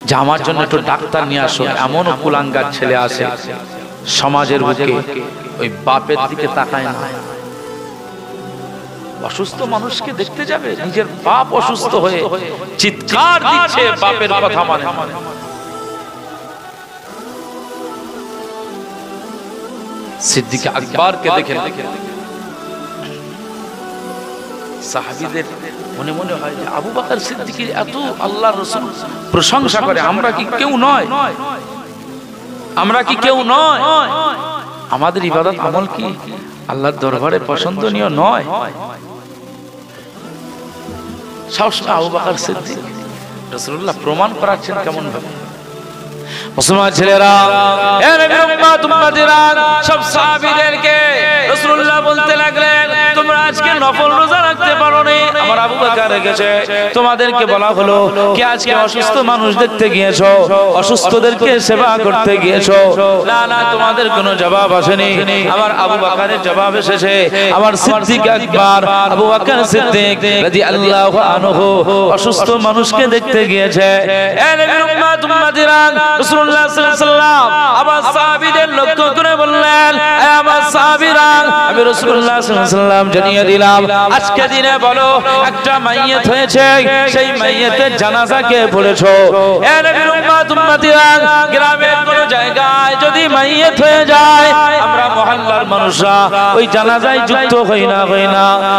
যে আমার জন্য একটু ডাক্তার নিয়ে আসো, এমন কুলাঙ্গার ছেলে আসে সমাজের বুকে, ওই বাপের দিকে তাকায় না। অসুস্থ মানুষকে দেখতে যাবে, নিজের বাপ অসুস্থ হয়ে চিৎকার দিচ্ছে, বাপের কথা মানে। সিদ্দিক আকবরকে দেখেন, সাহাবীদের মনে মনে হয় যে আবু বকর সিদ্দিকের এত আল্লাহর রাসূল প্রশংসা করে, আমরা কি কেউ নয়? আমরা কি কেউ নয়? আমাদের ইবাদত আমল কি আল্লাহর দরবারে পছন্দনীয় নয়? সবসময় আবু বকর সিদ্দিক রাসূলুল্লাহ প্রমাণ করাচ্ছেন কেমন ভাবে। মুসলমান ছেলেরা, এ নবীর উম্মত উম্মতিরা, সব সাহাবীদেরকে রাসূলুল্লাহ বলতে লাগলেন, তোমরা আজকে নফল রোজা রাখতে পারোনি, আমার আবু বকর রেখেছে। তোমাদেরকে বলা হলো কি আজকে অসুস্থ মানুষ দেখতে গিয়েছো, অসুস্থদেরকে সেবা করতে গিয়েছো? না না, তোমাদের কোনো জবাব আসেনি। আমার আবু বকরের জবাব এসেছে। আমার সিদ্দিক আকবর আবু বকর সিদ্দিক রাদিয়াল্লাহু আনহু অসুস্থ মানুষকে দেখতে গিয়েছে। এ নবীর উম্মত উম্মতিরা, রাসূলুল্লাহ সাল্লাল্লাহু আলাইহি ওয়াসাল্লাম আবার সাহাবীদের লক্ষ্য করে বললেন, হে আমার সাহাবীরা, আমি রাসূলুল্লাহ সাল্লাল্লাহু আলাইহি ওয়াসাল্লাম জানিয়ে দিলাম, আজকে দিনে বলো একটা মাইয়িত হয়েছে, সেই মাইয়িতের জানাজা কে পড়েছো? এ নবীর উম্মত উম্মতিরা, গ্রামের কোন জায়গায় যদি মাইয়িত হয়ে যায়, আমরা মহল্লার মানুষরা ওই জানাজায় যুক্ত হই না,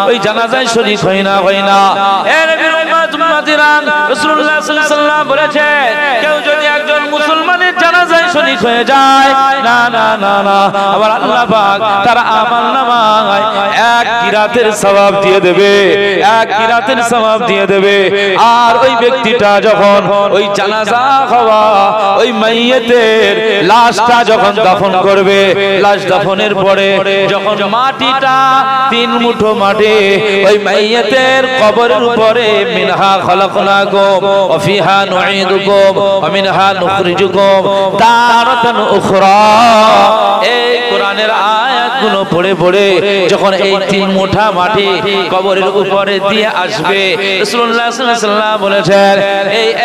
ওই জানাজায় শরীক হই না। এ নবীর উম্মত উম্মতিরা, রাসূলুল্লাহ সাল্লাল্লাহু আলাইহি ওয়াসাল্লাম বলেছে, কেউ যদি একজন মুসলমানের জানাজায় শরীক হয়ে যায়, না না না না, আমার আল্লাহ পাক তার আমলনামায় এক কিরাতের সওয়াব দিয়ে দেবে, এক কিরাতের সওয়াব দিয়ে দেবে। আর ওই ব্যক্তিটা যখন ওই জানাজা হওয়া ওই মাইয়িতের লাশটা যখন দাফন করবে, লাশ দাফনের পরে যখন মাটিটা 3 মুঠো মাটি ওই মাইয়িতের কবরের উপরে, মিনহা খলাকনাকুম ওয়া ফিহা নুঈদুকুম ওয়া মিনহা নুখরিজুকুম তারাতান উখরা, এই কোরআনের আয়াতগুলো পড়ে পড়ে যখন এই 3 মুঠা মাটি কবরের উপরে দিয়ে আসবে, রাসূলুল্লাহ সাল্লাল্লাহু আলাইহি ওয়াসাল্লাম বলেছেন,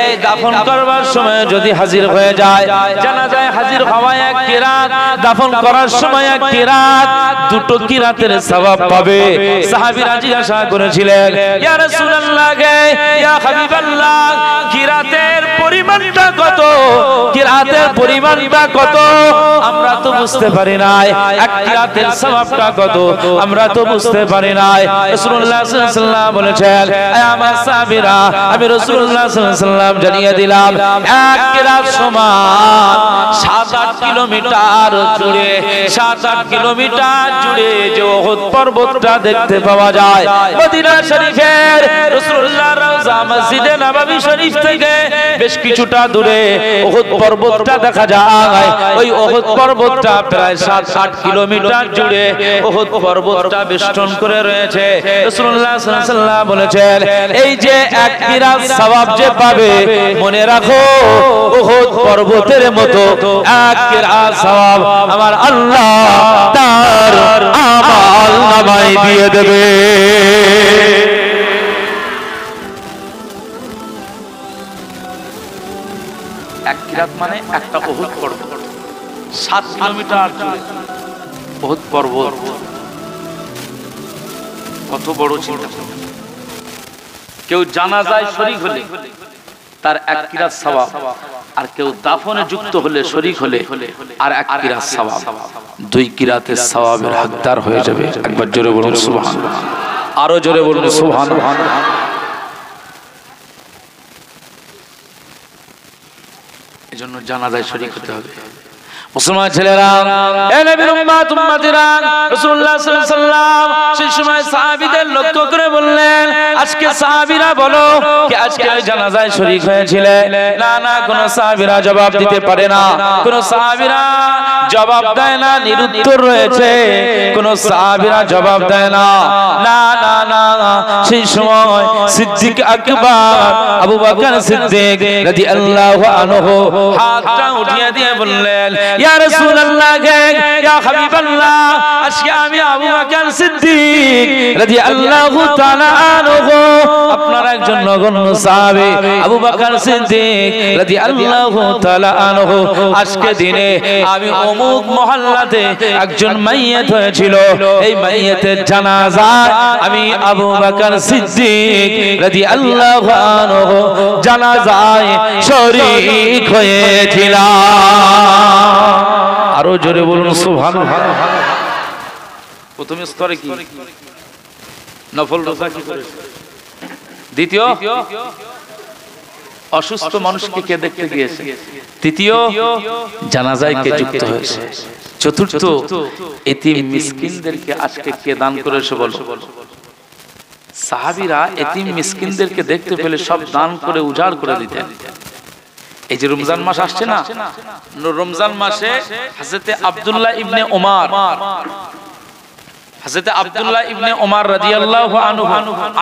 এই দাফন করবার সময় যদি হাজির হয়ে যায়, জানাজায় হাজির হওয়া এক কিরাত, দাফন করার সময় এক কিরাত, দুটো কিরাতের সওয়াব পাবে। সাহাবীরা জিজ্ঞাসা করেছিলেন, ইয়া রাসূলুল্লাহ, ইয়া হাবিবাল্লাহ, কিরাতের পরিমাণটা কত? কিরাতের পরিমাণটা কত? আমরা তো বুঝতে পারি নাই। এক কিরাতের সওয়াবটা কত? আমরা তো বুঝতে পারি নাই। রাসূলুল্লাহ সাল্লাল্লাহু আলাইহি ওয়াসাল্লাম বলেছেন, হে আমার সাহাবীরা, আমি রাসূলুল্লাহ সাল্লাল্লাহু আলাইহি ওয়াসাল্লাম জানিয়ে দিলাম, এক কিরাত সমান 7-8 কিলোমিটার জুড়ে, 7-8 কিলোমিটার জুড়ে যে উহুদ পর্বতটা দেখতে পাওয়া যায় মদিনা শরীফের রাসূলুল্লাহর রওজা মসজিদে নববী শরীফ থেকে বেশ কিছুটা দূরে উহুদ পর্বতটা দেখা যায়। ওই উহুদ পর্বতটা প্রায় 7-8 কিলোমিটার জুড়ে উহুদ পর্বতটা বেষ্টন করে রয়েছে। রাসূলুল্লাহ সাল্লাল্লাহু আলাইহি ওয়াসাল্লাম বলেছেন, এই যে এক কিরাত সওয়াব যে পাবে, মনে রাখো উহুদ পর্বতের মতো এক কিরাত সওয়াব আমার আল্লাহ তার আমলনামায় দিয়ে দেবে। এক কিরাত মানে একটা উহুদ পর্বত, 7 কিলোমিটার জুড়ে উহুদ পর্বত, কত বড় চিন্তা। কেউ জানাজায় শরীক হলে তার এক কিরাত সওয়াব, আর কেউ দাফনে যুক্ত হলে শরীক হলে আর এক কিরাত সওয়াব, 2 কিরাতের সওয়াবের হকদার হয়ে যাবে। একবার জোরে বলুন সুবহানাল্লাহ, আরো জোরে বলুন সুবহানাল্লাহ। এজন্য জানাজায় শরীক হতে হবে। মুসলমান ছেলেরা, এ নবীর উম্মত উম্মতিরা, রাসূলুল্লাহ সাল্লাল্লাহু আলাইহি ওয়াসাল্লাম সেই সময় সাহাবীদের লক্ষ্য করে বললেন, আজকে সাহাবীরা বলো কি আজকে জানাজায় শরীক হয়েছিলে? না না, কোন সাহাবীরা জবাব দিতে পারে না। কোন সাহাবীরা জবাব দেয় না, নিরুত্তর রয়েছে, কোন সাহাবীরা জবাব দেয় না। না না না, সেই সময় সিদ্দিক আকবার আবু বকর সিদ্দিক রাদিয়াল্লাহু আনহু হাতটা উঠিয়ে দিয়ে বললেন, ইয়া রাসূলুল্লাহ, ইয়া হাবিবাল্লাহ, আজকে আমি আবু বকর সিদ্দিক রাদিয়াল্লাহু তাআলা আনহু, আপনার একজন নগণ্য সাহাবী আবু বকর সিদ্দিক রাদিয়াল্লাহু তাআলা আনহু, আজকে দিনে আমি অমুক মহল্লাতে একজন মাইয়াত হয়েছিল, এই মাইয়াতের জানাজায় আমি আবু বকর সিদ্দিক রাদিয়াল্লাহু আনহু জানাজায় শরীক হয়েছিলাম। আরো জোরে বলুন সুবহানাল্লাহ। প্রথম স্তরে কি নফল রোজা কি করেছে, দ্বিতীয় অসুস্থ মানুষকে কে দেখতে গিয়েছে, তৃতীয় জানাজায় কে যুক্ত হয়েছে, চতুর্থ এতিম মিসকিনদেরকে আজকে কে দান করেছে বলো। সাহাবীরা এতিম মিসকিনদেরকে দেখতে পেলে সব দান করে উজাড় করে দিতেন। এই যে রমজান মাস আসছে না, রমজান মাসে হযরতে আব্দুল্লাহ ইবনে ওমর, হযরতে আব্দুল্লাহ ইবনে ওমর রাদিয়াল্লাহু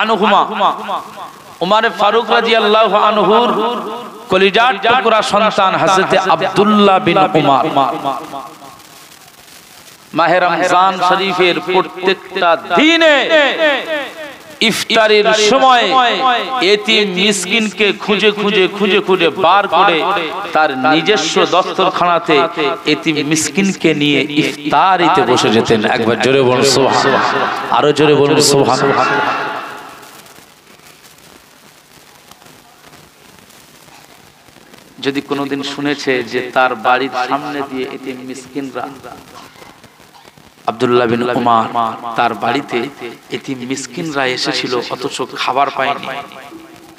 আনহুমা, ওমর ফারুক রাদিয়াল্লাহু আনহুর কলিজার টুকরা সন্তান হযরতে আব্দুল্লাহ বিন ওমর, মাহে রমজান শরীফের প্রত্যেকটা দিনে ইফতারের সময় এতিম মিসকিনকে খুঁজে খুঁজে খুঁজে খুঁজে বার করে তার নিজস্ব দস্তরখানাতে এতিম মিসকিনকে নিয়ে ইফতারিতে বসে যেতেন। একবার জোরে বলুন সুবহানাল্লাহ, আরো জোরে বলুন সুবহানাল্লাহ। যদি কোনোদিন শুনেছে যে তার বাড়ির সামনে দিয়ে এতিম মিসকিনরা, আব্দুল্লাহ বিন ওমর তার বাড়িতে এতিম মিসকিনরা এসেছিল অথচ খাবার পায়নি,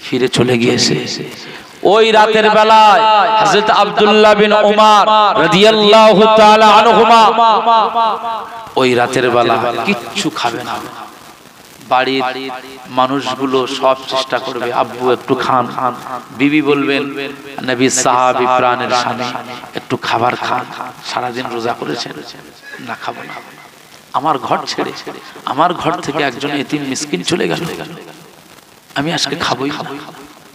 ফিরে চলে গিয়েছে, ওই রাতের বেলায় হযরত আব্দুল্লাহ বিন ওমর রাদিয়াল্লাহু তাআলা আনহুমা ওই রাতের বেলা কিচ্ছু খাবে না, বাড়ির মানুষগুলো সব চেষ্টা করবে, আব্বু একটু খান, বিবি বলবেন নবী সাহাবী প্রাণের স্বামী একটু খাবার খান, সারাদিন রোজা করেছেন, না খাবো না, আমার ঘর ছেড়ে আমার ঘর থেকে একজন এতিম মিসকিন চলে গেল, আমি আজকে খাবোই না।